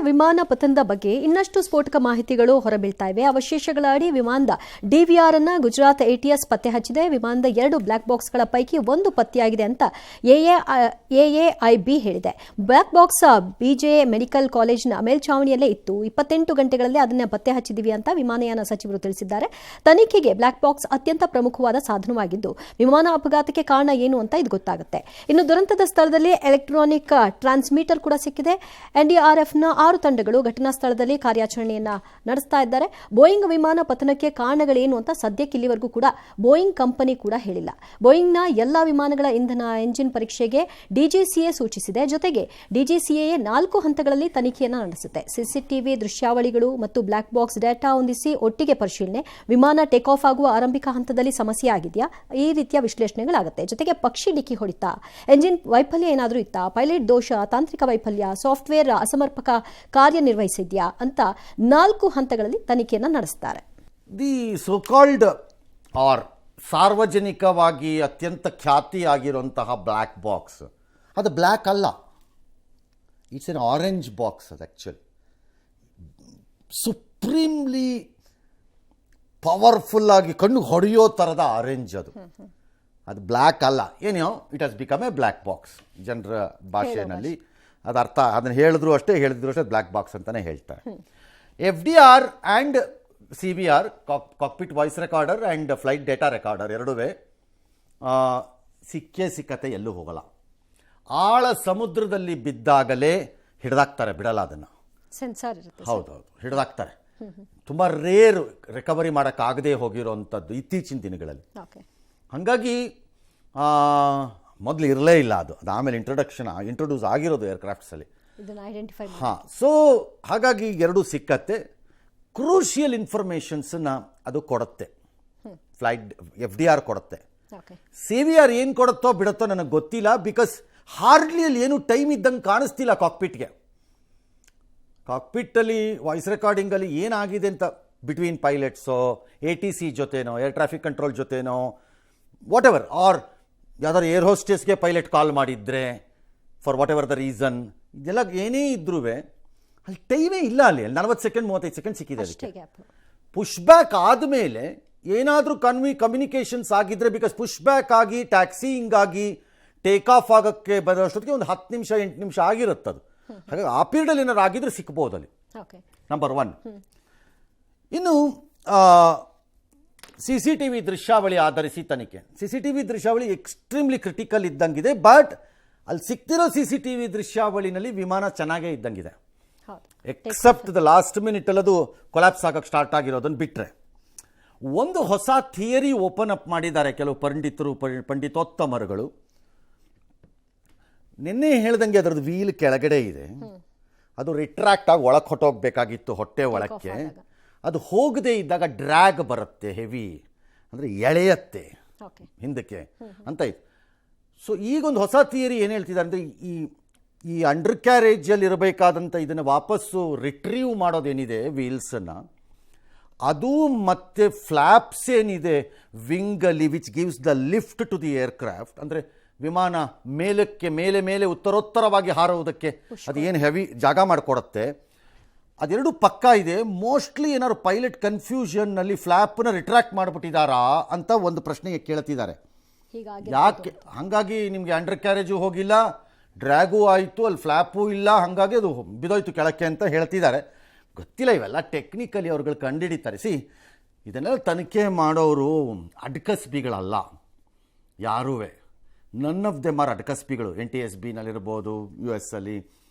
ವಿಮಾನ ಪತನದ ಬಗ್ಗೆ ಇನ್ನಷ್ಟು ಸ್ಫೋಟಕ ಮಾಹಿತಿಗಳು ಹೊರಬೀಳ್ತಾ ಇವೆ. ಅವಶೇಷಗಳ ಅಡಿ ವಿಮಾನದ ಡಿವಿಆರ್ ಅನ್ನ ಗುಜರಾತ್ ATS ಪತ್ತೆ ಹಚ್ಚಿದೆ. ವಿಮಾನದ 2 ಬ್ಲಾಕ್ ಬಾಕ್ಸ್ಗಳ ಪೈಕಿ ಒಂದು ಪತ್ತೆಯಾಗಿದೆ ಅಂತ AAIB ಹೇಳಿದೆ. ಬ್ಲಾಕ್ ಬಾಕ್ಸ್ BJ ಮೆಡಿಕಲ್ ಕಾಲೇಜಿನ ಮೇಲ್ಛಾವಣಿಯಲ್ಲೇ ಇತ್ತು. 28 ಗಂಟೆಗಳಲ್ಲಿ ಅದನ್ನ ಪತ್ತೆ ಹಚ್ಚಿದೀವಿ ಅಂತ ವಿಮಾನಯಾನ ಸಚಿವರು ತಿಳಿಸಿದ್ದಾರೆ. ತನಿಖೆಗೆ ಬ್ಲಾಕ್ ಬಾಕ್ಸ್ ಅತ್ಯಂತ ಪ್ರಮುಖವಾದ ಸಾಧನವಾಗಿದ್ದು ವಿಮಾನ ಅಪಘಾತಕ್ಕೆ ಕಾರಣ ಏನು ಅಂತ ಇದು ಗೊತ್ತಾಗುತ್ತೆ. ಇನ್ನು ದುರಂತದ ಸ್ಥಳದಲ್ಲಿ ಎಲೆಕ್ಟ್ರಾನಿಕ್ ಟ್ರಾನ್ಸ್ಮಿಟರ್ ಕೂಡ ಸಿಕ್ಕಿದೆ. NDRFನ 6 ತಂಡಗಳು ಘಟನಾ ಸ್ಥಳದಲ್ಲಿ ಕಾರ್ಯಾಚರಣೆಯನ್ನ ನಡೆಸ್ತಾ ಇದ್ದಾರೆ. ಬೋಯಿಂಗ್ ವಿಮಾನ ಪತನಕ್ಕೆ ಕಾರಣಗಳೇನು ಅಂತ ಸದ್ಯಕ್ಕೆ ಇಲ್ಲಿವರೆಗೂ ಕೂಡ ಬೋಯಿಂಗ್ ಕಂಪನಿ ಕೂಡ ಹೇಳಿಲ್ಲ. ಬೋಯಿಂಗ್ನ ಎಲ್ಲಾ ವಿಮಾನಗಳ ಇಂಧನ ಎಂಜಿನ್ ಪರೀಕ್ಷೆಗೆ DGCA ಸೂಚಿಸಿದೆ. ಜೊತೆಗೆ DGCA 4 ಹಂತಗಳಲ್ಲಿ ತನಿಖೆಯನ್ನ ನಡೆಸುತ್ತೆ. CCTV ದೃಶ್ಯಾವಳಿಗಳು ಮತ್ತು ಬ್ಲಾಕ್ ಬಾಕ್ಸ್ ಡೇಟಾ ಹೊಂದಿಸಿ ಒಟ್ಟಿಗೆ ಪರಿಶೀಲನೆ. ವಿಮಾನ ಟೇಕ್ ಆಫ್ ಆಗುವ ಆರಂಭಿಕ ಹಂತದಲ್ಲಿ ಸಮಸ್ಯೆ ಆಗಿದೆಯಾ, ಈ ರೀತಿಯ ವಿಶ್ಲೇಷಣೆಗಳಾಗುತ್ತೆ. ಜೊತೆಗೆ ಪಕ್ಷಿ ಡಿಕ್ಕಿ ಹೊಡಿತಾ, ಎಂಜಿನ್ ವೈಫಲ್ಯ ಏನಾದರೂ ಇತ್ತಾ, ಪೈಲಟ್ ದೋಷ, ತಾಂತ್ರಿಕ ವೈಫಲ್ಯ, ಸಾಫ್ಟ್ವೇರ್ ಅಸಮರ್ಪಕ ಕಾರ್ಯನಿರ್ವಹಿಸಿದ್ಯಾ ಅಂತ 4 ಹಂತಗಳಲ್ಲಿ ತನಿಖೆಯನ್ನು ನಡೆಸ್ತಾರೆ. ದಿ ಸೋಕಾಲ್ಡ್ ಆರ್ ಸಾರ್ವಜನಿಕವಾಗಿ ಅತ್ಯಂತ ಖ್ಯಾತಿಯಾಗಿರುವಂತಹ ಬ್ಲ್ಯಾಕ್ ಬಾಕ್ಸ್ ಅದು ಬ್ಲ್ಯಾಕ್ ಅಲ್ಲ, ಇಟ್ಸ್ ಎನ್ ಆರೆಂಜ್ ಬಾಕ್ಸ್. ಅದು ಆ್ಯಕ್ಚುಲಿ ಸುಪ್ರೀಮ್ಲಿ ಪವರ್ಫುಲ್ ಆಗಿ ಕಣ್ಣು ಹೊಡೆಯೋ ಥರದ ಆರೆಂಜ್ ಅದು ಬ್ಲ್ಯಾಕ್ ಅಲ್ಲ. ಏನೋ it has become A black box. ಜನರ ಭಾಷೆಯಲ್ಲಿ ಅದು ಅರ್ಥ, ಅದನ್ನು ಹೇಳಿದ್ರು ಅಷ್ಟೇ ಬ್ಲ್ಯಾಕ್ ಬಾಕ್ಸ್ ಅಂತಲೇ ಹೇಳ್ತಾರೆ. FDR and CVR cockpit voice recorder and flight data recorder ಎರಡೂ ಸಿಕ್ಕತೆ ಎಲ್ಲೂ ಹೋಗಲ್ಲ. ಆಳ ಸಮುದ್ರದಲ್ಲಿ ಬಿದ್ದಾಗಲೇ ಹಿಡಿದಾಕ್ತಾರೆ, ಬಿಡಲ್ಲ ಅದನ್ನು. ಸೆನ್ಸಾರ್ ಇರುತ್ತೆ. ಹೌದೌದು, ಹಿಡಿದಾಕ್ತಾರೆ. ತುಂಬ ರೇರ್ ರಿಕವರಿ ಮಾಡೋಕ್ಕಾಗದೇ ಹೋಗಿರೋವಂಥದ್ದು ಇತ್ತೀಚಿನ ದಿನಗಳಲ್ಲಿ. ಹಾಗಾಗಿ ಮೊದಲು ಇರಲೇ ಇಲ್ಲ ಅದು ಆಮೇಲೆ ಇಂಟ್ರೊಡ್ಯೂಸ್ ಆಗಿರೋದು ಏರ್ಕ್ರಾಫ್ಟ್ಸಲ್ಲಿ. ಹಾಂ, ಸೊ ಹಾಗಾಗಿ ಎರಡೂ ಸಿಕ್ಕತ್ತೆ. ಕ್ರೂಷಿಯಲ್ ಇನ್ಫಾರ್ಮೇಷನ್ಸನ್ನ ಅದು ಕೊಡುತ್ತೆ. ಫ್ಲೈಟ್ FDR ಕೊಡುತ್ತೆ. CVR ಏನು ಕೊಡುತ್ತೋ ಬಿಡುತ್ತೋ ನನಗೆ ಗೊತ್ತಿಲ್ಲ, ಬಿಕಾಸ್ ಹಾರ್ಡ್ಲಿ ಅಲ್ಲಿ ಏನು ಟೈಮ್ ಇದ್ದಂಗೆ ಕಾಣಿಸ್ತಿಲ್ಲ ಕಾಕ್ಪಿಟ್ಗೆ. ಕಾಕ್ಪಿಟ್ಟಲ್ಲಿ ವಾಯ್ಸ್ ರೆಕಾರ್ಡಿಂಗಲ್ಲಿ ಏನಾಗಿದೆ ಅಂತ ಬಿಟ್ವೀನ್ ಪೈಲಟ್ಸೋ ATC ಜೊತೆನೋ ಏರ್ ಟ್ರಾಫಿಕ್ ಕಂಟ್ರೋಲ್ ಜೊತೆನೋ ವಾಟ್ ಎವರ್, ಆರ್ ಯಾವ್ದಾದ್ರು ಏರ್ ಹೋಸ್ಟೆಸ್ಗೆ ಪೈಲಟ್ ಕಾಲ್ ಮಾಡಿದ್ರೆ for whatever the reason, ಇದೆಲ್ಲ ಏನೇ ಇದ್ರೂ ಅಲ್ಲಿ ಟೈಮೇ ಇಲ್ಲ. ಅಲ್ಲಿ 40 ಸೆಕೆಂಡ್ 35 ಸೆಕೆಂಡ್ ಸಿಕ್ಕಿದೆ ಅದಕ್ಕೆ. ಪುಷ್ ಬ್ಯಾಕ್ ಆದಮೇಲೆ ಏನಾದರೂ ಕಮ್ಯುನಿಕೇಷನ್ಸ್ ಆಗಿದ್ರೆ, ಬಿಕಾಸ್ ಪುಷ್ ಬ್ಯಾಕ್ ಆಗಿ ಟ್ಯಾಕ್ಸಿಂಗ್ ಆಗಿ ಟೇಕ್ ಆಫ್ ಆಗೋಕ್ಕೆ ಬರೋಷ್ಟೊತ್ತಿಗೆ ಒಂದು 10 ನಿಮಿಷ 8 ನಿಮಿಷ ಆಗಿರುತ್ತದು. ಹಾಗಾಗಿ ಆ ಪೀರಿಯಡಲ್ಲಿ ಏನಾದ್ರು ಆಗಿದ್ರೆ ಸಿಕ್ಬೋದು ಅಲ್ಲಿ. ನಂಬರ್ 1. ಇನ್ನು CCTV ದೃಶ್ಯಾವಳಿ ಆಧರಿಸಿ ತನಿಖೆ. CCTV ದೃಶ್ಯಾವಳಿ ಎಕ್ಸ್ಟ್ರೀಮ್ಲಿ ಕ್ರಿಟಿಕಲ್ ಇದ್ದಂಗಿದೆ, ಬಟ್ ಅಲ್ಲಿ ಸಿಕ್ತಿರೋ CCTV ದೃಶ್ಯಾವಳಿನಲ್ಲಿ ವಿಮಾನ ಚೆನ್ನಾಗೇ ಇದ್ದಂಗಿದೆ, ಎಕ್ಸೆಪ್ಟ್ ದ ಲಾಸ್ಟ್ ಮಿನಿಟಲ್ಲಿ ಅದು ಕೊಲ್ಯಾಪ್ಸ್ ಆಗಕ್ಕೆ ಸ್ಟಾರ್ಟ್ ಆಗಿರೋದನ್ನು ಬಿಟ್ಟರೆ. ಒಂದು ಹೊಸ ಥಿಯರಿ ಓಪನ್ ಅಪ್ ಮಾಡಿದ್ದಾರೆ ಕೆಲವು ಪಂಡಿತೋತ್ತಮರುಗಳು. ನಿನ್ನೆ ಹೇಳ್ದಂಗೆ ಅದರದ್ದು ವೀಲ್ ಕೆಳಗಡೆ ಇದೆ, ಅದು ರಿಟ್ರಾಕ್ಟ್ ಆಗಿ ಒಳಗೆ ಹೊಟ್ಟೋಗ್ಬೇಕಾಗಿತ್ತು ಹೊಟ್ಟೆ ಒಳಕ್ಕೆ. ಅದು ಹೋಗದೇ ಇದ್ದಾಗ ಡ್ರ್ಯಾಗ್ ಬರುತ್ತೆ, ಹೆವಿ ಅಂದರೆ ಎಳೆಯತ್ತೆ ಹಿಂದಕ್ಕೆ ಅಂತ ಇತ್ತು. ಸೊ ಈಗೊಂದು ಹೊಸ ಥಿಯರಿ ಏನು ಹೇಳ್ತಿದ್ದಾರೆ ಅಂದರೆ, ಈ ಅಂಡರ್ ಕ್ಯಾರೇಜಲ್ಲಿ ಇರಬೇಕಾದಂಥ ಇದನ್ನು ವಾಪಸ್ಸು ರಿಟ್ರೀವ್ ಮಾಡೋದೇನಿದೆ ವೀಲ್ಸನ್ನು, ಅದು ಮತ್ತು ಫ್ಲ್ಯಾಪ್ಸ್ ಏನಿದೆ ವಿಂಗಲ್ಲಿ, which gives the lift to the aircraft, ಅಂದರೆ ವಿಮಾನ ಮೇಲಕ್ಕೆ ಮೇಲೆ ಉತ್ತರೋತ್ತರವಾಗಿ ಹಾರುವುದಕ್ಕೆ ಅದು ಏನು ಹೆವಿ ಜಾಗ ಮಾಡಿಕೊಡುತ್ತೆ, ಅದೆರಡು ಪಕ್ಕ ಇದೆ. ಮೋಸ್ಟ್ಲಿ ಏನಾದ್ರು ಪೈಲಟ್ ಕನ್ಫ್ಯೂಷನ್ನಲ್ಲಿ ಫ್ಲ್ಯಾಪ್ನ ರಿಟ್ರಾಕ್ಟ್ ಮಾಡಿಬಿಟ್ಟಿದ್ದಾರಾ ಅಂತ ಒಂದು ಪ್ರಶ್ನೆಗೆ ಕೇಳ್ತಿದ್ದಾರೆ. ಯಾಕೆ ಹಾಗಾಗಿ ನಿಮಗೆ ಅಂಡರ್ ಕ್ಯಾರೇಜು ಹೋಗಿಲ್ಲ, ಡ್ರ್ಯಾಗೂ ಆಯಿತು, ಅಲ್ಲಿ ಫ್ಲ್ಯಾಪು ಇಲ್ಲ, ಹಾಗಾಗಿ ಅದು ಬಿದೋಯ್ತು ಕೆಳಕ್ಕೆ ಅಂತ ಹೇಳ್ತಿದ್ದಾರೆ. ಗೊತ್ತಿಲ್ಲ, ಇವೆಲ್ಲ ಟೆಕ್ನಿಕಲಿ ಅವ್ರುಗಳು ಕಂಡುಹಿಡಿತಾರೆ. ಇದನ್ನೆಲ್ಲ ತನಿಖೆ ಮಾಡೋರು ಅಡ್ಕಸ್ಬಿಗಳಲ್ಲ ಯಾರೂ. ನನ್ ಆಫ್ ದೆಮ್ ಆರ್ ಅಡ್ಕಸ್ಬಿಗಳು. NTSBನಲ್ಲಿರ್ಬೋದು, US ಅಲ್ಲಿ,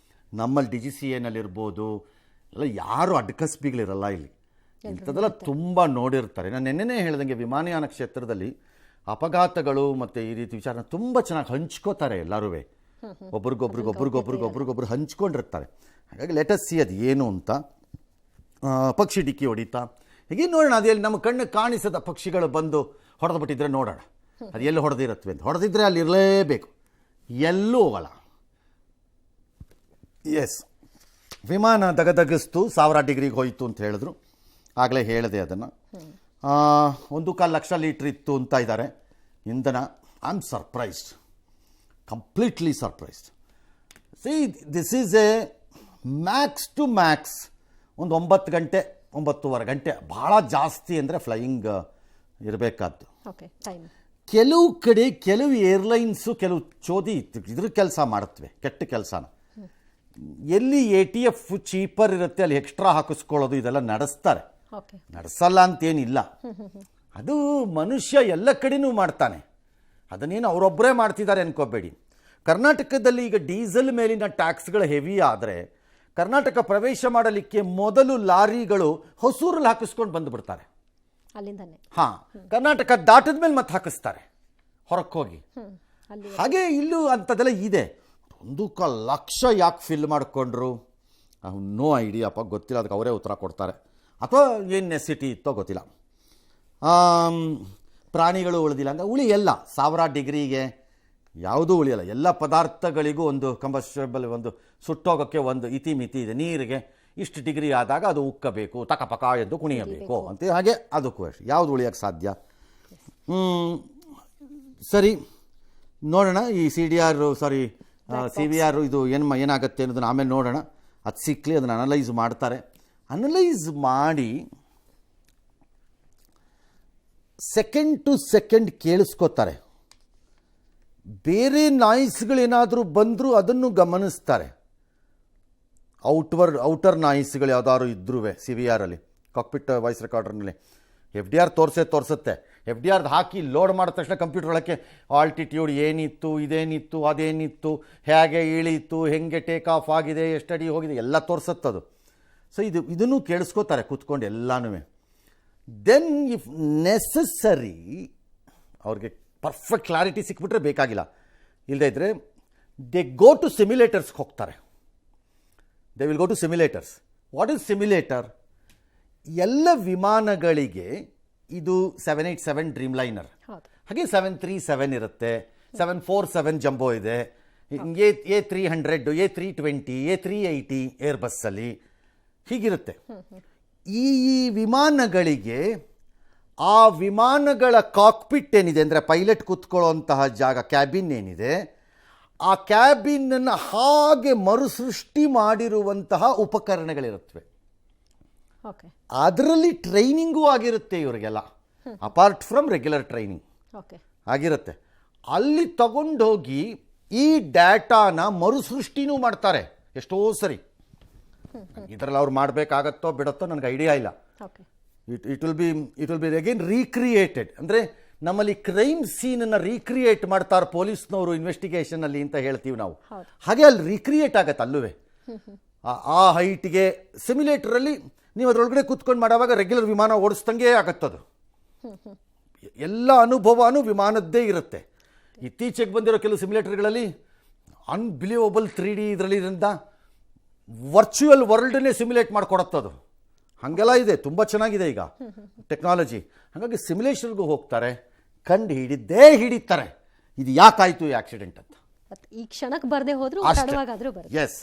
ನಮ್ಮಲ್ಲಿ DGCAನಲ್ಲಿರ್ಬೋದು, ಎಲ್ಲ ಯಾರು ಅಡ್ಕಸ್ಬಿಗಳಿರಲ್ಲ ಇಲ್ಲಿ. ಇಂಥದ್ದೆಲ್ಲ ತುಂಬ ನೋಡಿರ್ತಾರೆ. ನಾನು ನೆನ್ನೆನೇ ಹೇಳ್ದಂಗೆ ವಿಮಾನಯಾನ ಕ್ಷೇತ್ರದಲ್ಲಿ ಅಪಘಾತಗಳು ಮತ್ತು ಈ ರೀತಿ ವಿಚಾರನ ತುಂಬ ಚೆನ್ನಾಗಿ ಹಂಚ್ಕೋತಾರೆ ಎಲ್ಲರೂ. ಒಬ್ರಿಗೊಬ್ರು ಹಂಚ್ಕೊಂಡಿರ್ತಾರೆ. ಹಾಗಾಗಿ ಲೆಟಸ್ ಸಿ ಅದು ಏನು ಅಂತ. ಪಕ್ಷಿ ಡಿಕ್ಕಿ ಹೊಡಿತಾ ಹೀಗೆ ನೋಡೋಣ. ಅದು ಎಲ್ಲಿ ನಮ್ಮ ಕಣ್ಣು ಕಾಣಿಸದ ಪಕ್ಷಿಗಳು ಬಂದು ಹೊಡೆದು ಬಿಟ್ಟಿದ್ರೆ ನೋಡೋಣ ಅದು ಎಲ್ಲಿ ಹೊಡೆದಿರತ್ವೆ ಅಂತ. ಹೊಡೆದಿದ್ರೆ ಅಲ್ಲಿ ಇರಲೇಬೇಕು, ಎಲ್ಲೂ ಹೋಗಲ್ಲ. ಎಸ್, ವಿಮಾನ ದಗದಗಿಸ್ತು, 1000 ಡಿಗ್ರಿಗೆ ಹೋಯಿತು ಅಂತ ಹೇಳಿದ್ರು. ಆಗಲೇ ಹೇಳಿದೆ ಅದನ್ನು. 1.25 ಲಕ್ಷ ಲೀಟ್ರ್ ಇತ್ತು ಅಂತ ಇದ್ದಾರೆ ಇಂಧನ. I am surprised, completely surprised. See, this is a max to max ಒಂದು 9 ಗಂಟೆ 9.25 ಗಂಟೆ, ಭಾಳ ಜಾಸ್ತಿ ಅಂದರೆ ಫ್ಲೈಯಿಂಗ್ ಇರಬೇಕಾದ್ದು. Okay, time. ಕೆಲವು ಕಡೆ ಕೆಲವು ಏರ್ಲೈನ್ಸು ಕೆಲವು ಚೋದಿ ಇದ್ರ ಕೆಲಸ ಮಾಡುತ್ತವೆ, ಕೆಟ್ಟ ಕೆಲಸನ. ಎಲ್ಲಿ ATF ಚೀಪರ್ ಇರುತ್ತೆ ಅಲ್ಲಿ ಎಕ್ಸ್ಟ್ರಾ ಹಾಕಿಸ್ಕೊಳ್ಳೋದು ಇದೆಲ್ಲ ನಡೆಸ್ತಾರೆ. ಓಕೆ, ನಡೆಸಲ್ಲ ಅಂತೇನಿಲ್ಲ. ಅದು ಮನುಷ್ಯ ಎಲ್ಲ ಕಡೆನೂ ಮಾಡ್ತಾನೆ, ಅದನ್ನೇನು ಅವರೊಬ್ಬರೇ ಮಾಡ್ತಿದ್ದಾರೆ ಅನ್ಕೋಬೇಡಿ. ಕರ್ನಾಟಕದಲ್ಲಿ ಈಗ ಡೀಸೆಲ್ ಮೇಲಿನ ಟ್ಯಾಕ್ಸ್ಗಳು ಹೆವಿ ಆದರೆ ಕರ್ನಾಟಕ ಪ್ರವೇಶ ಮಾಡಲಿಕ್ಕೆ ಮೊದಲು ಲಾರಿಗಳು ಹೊಸೂರಲ್ಲಿ ಹಾಕಿಸ್ಕೊಂಡು ಬಂದುಬಿಡ್ತಾರೆ. ಅಲ್ಲಿಂದನೇ ಹಾಂ, ಕರ್ನಾಟಕ ದಾಟದ ಮೇಲೆ ಮತ್ತೆ ಹಾಕಿಸ್ತಾರೆ ಹೊರಕ್ಕೆ ಹೋಗಿ. ಹಾಗೆ ಇಲ್ಲೂ ಅಂಥದ್ದೆಲ್ಲ ಇದೆ. 1 ಲಕ್ಷ ಯಾಕೆ ಫಿಲ್ ಮಾಡಿಕೊಂಡ್ರು ನೋ ಐಡಿಯಾಪ್ಪ, ಗೊತ್ತಿಲ್ಲ. ಅದಕ್ಕೆ ಅವರೇ ಉತ್ತರ ಕೊಡ್ತಾರೆ, ಅಥವಾ ಏನು ನೆಸಿಟಿ ಇತ್ತೋ ಗೊತ್ತಿಲ್ಲ. ಪ್ರಾಣಿಗಳು ಉಳಿದಿಲ್ಲ ಅಂದರೆ ಉಳಿಯಲ್ಲ. 1000 ಡಿಗ್ರಿಗೆ ಯಾವುದೂ ಉಳಿಯಲ್ಲ. ಎಲ್ಲ ಪದಾರ್ಥಗಳಿಗೂ ಒಂದು ಕಂಬಸ್ಟಬಲ್, ಒಂದು ಸುಟ್ಟೋಗೋಕ್ಕೆ ಒಂದು ಇತಿಮಿತಿ ಇದೆ. ನೀರಿಗೆ ಇಷ್ಟು ಡಿಗ್ರಿ ಆದಾಗ ಅದು ಉಕ್ಕಬೇಕು, ತಕಪಕ ಎಂದು ಕುಣಿಯಬೇಕು ಅಂತ. ಹಾಗೆ ಅದಕ್ಕೂ ಅಷ್ಟೇ, ಯಾವುದು ಉಳಿಯೋಕ್ಕೆ ಸಾಧ್ಯ. ಸರಿ, ನೋಡೋಣ ಈ CVR ಇದು ಏನಾಗುತ್ತೆ ಅನ್ನೋದನ್ನು ಆಮೇಲೆ ನೋಡೋಣ. ಅದು ಸಿಕ್ಕಲಿ ಅದನ್ನು ಅನಲೈಸ್ ಮಾಡ್ತಾರೆ. ಅನಲೈಸ್ ಮಾಡಿ ಸೆಕೆಂಡ್ ಟು ಸೆಕೆಂಡ್ ಕೇಳಿಸ್ಕೋತಾರೆ. ಬೇರೆ ನಾಯ್ಸ್ಗಳೇನಾದರೂ ಬಂದರೂ ಅದನ್ನು ಗಮನಿಸ್ತಾರೆ. ಔಟರ್ ನಾಯ್ಸ್ಗಳು ಯಾವ್ದಾದ್ರು ಇದ್ರೂ CVRಲ್ಲಿ, ಕಾಕ್ಪಿಟ್ ವಾಯ್ಸ್ ರೆಕಾರ್ಡರ್ನಲ್ಲಿ FDR ತೋರಿಸುತ್ತೆ. FDR ಹಾಕಿ ಲೋಡ್ ಮಾಡಿದ ತಕ್ಷಣ ಕಂಪ್ಯೂಟರ್ ಒಳಕ್ಕೆ ಆಲ್ಟಿಟ್ಯೂಡ್ ಏನಿತ್ತು, ಇದೇನಿತ್ತು, ಅದೇನಿತ್ತು, ಹೇಗೆ ಇಳೀತು, ಹೆಂಗೆ ಟೇಕ್ ಆಫ್ ಆಗಿದೆ, ಎಷ್ಟಡಿ ಹೋಗಿದೆ, ಎಲ್ಲ ತೋರಿಸುತ್ತದು. ಸೊ ಇದನ್ನು ಕೇಳಿಸ್ಕೋತಾರೆ ಕೂತ್ಕೊಂಡು ಎಲ್ಲನೂ. ದೆನ್ ಇಫ್ ನೆಸಸರಿ ಅವ್ರಿಗೆ ಪರ್ಫೆಕ್ಟ್ ಕ್ಲಾರಿಟಿ ಸಿಕ್ಬಿಟ್ರೆ ಬೇಕಾಗಿಲ್ಲ, ಇಲ್ಲದೇ ಇದ್ದರೆ ದೇ ಗೋ ಟು ಸಿಮ್ಯುಲೇಟರ್ಸ್ಗೆ ಹೋಗ್ತಾರೆ. They will go to simulators. What is simulator? ಎಲ್ಲ ವಿಮಾನಗಳಿಗೆ ಇದು 787 ಡ್ರೀಮ್ ಲೈನರ್, ಹಾಗೆ 737 ಇರುತ್ತೆ, 747 ಜಂಬೋ ಇದೆ, A300, A320, A380 ಏರ್ಬಸ್ಸಲ್ಲಿ ಹೀಗಿರುತ್ತೆ. ಈ ವಿಮಾನಗಳಿಗೆ ಆ ವಿಮಾನಗಳ ಕಾಕ್ಪಿಟ್ ಏನಿದೆ ಅಂದರೆ ಪೈಲಟ್ ಕೂತ್ಕೊಳ್ಳುವಂತಹ ಜಾಗ, ಕ್ಯಾಬಿನ್ ಏನಿದೆ, ಆ ಕ್ಯಾಬಿನನ್ನು ಹಾಗೆ ಮರುಸೃಷ್ಟಿ ಮಾಡಿರುವಂತಹ ಉಪಕರಣಗಳಿರುತ್ತವೆ. ಅದರಲ್ಲಿ ಟ್ರೈನಿಂಗೂ ಆಗಿರುತ್ತೆ ಇವರಿಗೆಲ್ಲ, ಅಪಾರ್ಟ್ ಫ್ರಮ್ ರೆಗ್ಯುಲರ್ ಟ್ರೈನಿಂಗ್ ಆಗಿರುತ್ತೆ. ಅಲ್ಲಿ ತಗೊಂಡೋಗಿ ಈ ಡಾಟಾನ ಮರುಸೃಷ್ಟಿನೂ ಮಾಡ್ತಾರೆ ಎಷ್ಟೋ ಸರಿ. ಇದರಲ್ಲಿ ಅವ್ರು ಮಾಡಬೇಕಾಗತ್ತೋ ಬಿಡುತ್ತೋ ನನಗೆ ಐಡಿಯಾ ಇಲ್ಲ. It will be again recreated. ಅಂದರೆ ನಮ್ಮಲ್ಲಿ ಕ್ರೈಮ್ ಸೀನನ್ನು ರೀಕ್ರಿಯೇಟ್ ಮಾಡ್ತಾರೆ ಪೊಲೀಸ್ನವರು ಇನ್ವೆಸ್ಟಿಗೇಷನಲ್ಲಿ ಅಂತ ಹೇಳ್ತೀವಿ ನಾವು. ಹಾಗೆ ಅಲ್ಲಿ ರೀಕ್ರಿಯೇಟ್ ಆಗತ್ತೆ ಅಲ್ಲೂ. ಆ ಹೈಟ್ಗೆ ಸಿಮ್ಯುಲೇಟರಲ್ಲಿ ನೀವು ಅದರೊಳಗಡೆ ಕೂತ್ಕೊಂಡು ಮಾಡುವಾಗ ರೆಗ್ಯುಲರ್ ವಿಮಾನ ಓಡಿಸ್ದಂಗೆ ಆಗತ್ತದು. ಎಲ್ಲ ಅನುಭವನೂ ವಿಮಾನದ್ದೇ ಇರುತ್ತೆ. ಇತ್ತೀಚೆಗೆ ಬಂದಿರೋ ಕೆಲವು ಸಿಮ್ಯುಲೇಟರ್ಗಳಲ್ಲಿ ಅನ್ಬಿಲೀವಬಲ್ 3D ಇದರಲ್ಲಿಂದ ವರ್ಚುವಲ್ ವರ್ಲ್ಡನ್ನೇ ಸಿಮ್ಯುಲೇಟ್ ಮಾಡಿಕೊಡತ್ತದು. ಹಾಗೆಲ್ಲ ಇದೆ, ತುಂಬ ಚೆನ್ನಾಗಿದೆ ಈಗ ಟೆಕ್ನಾಲಜಿ. ಹಾಗಾಗಿ ಸಿಮ್ಯುಲೇಷನ್ಗೂ ಹೋಗ್ತಾರೆ, ಕಂಡು ಹಿಡಿತಾರೆ ಇದು ಯಾಕಾಯಿತು ಈ ಆಕ್ಸಿಡೆಂಟ್ ಅಂತ. ಈ ಕ್ಷಣಕ್ಕೆ ಬರದೆ ಹೋದ್ರು ಎಸ್.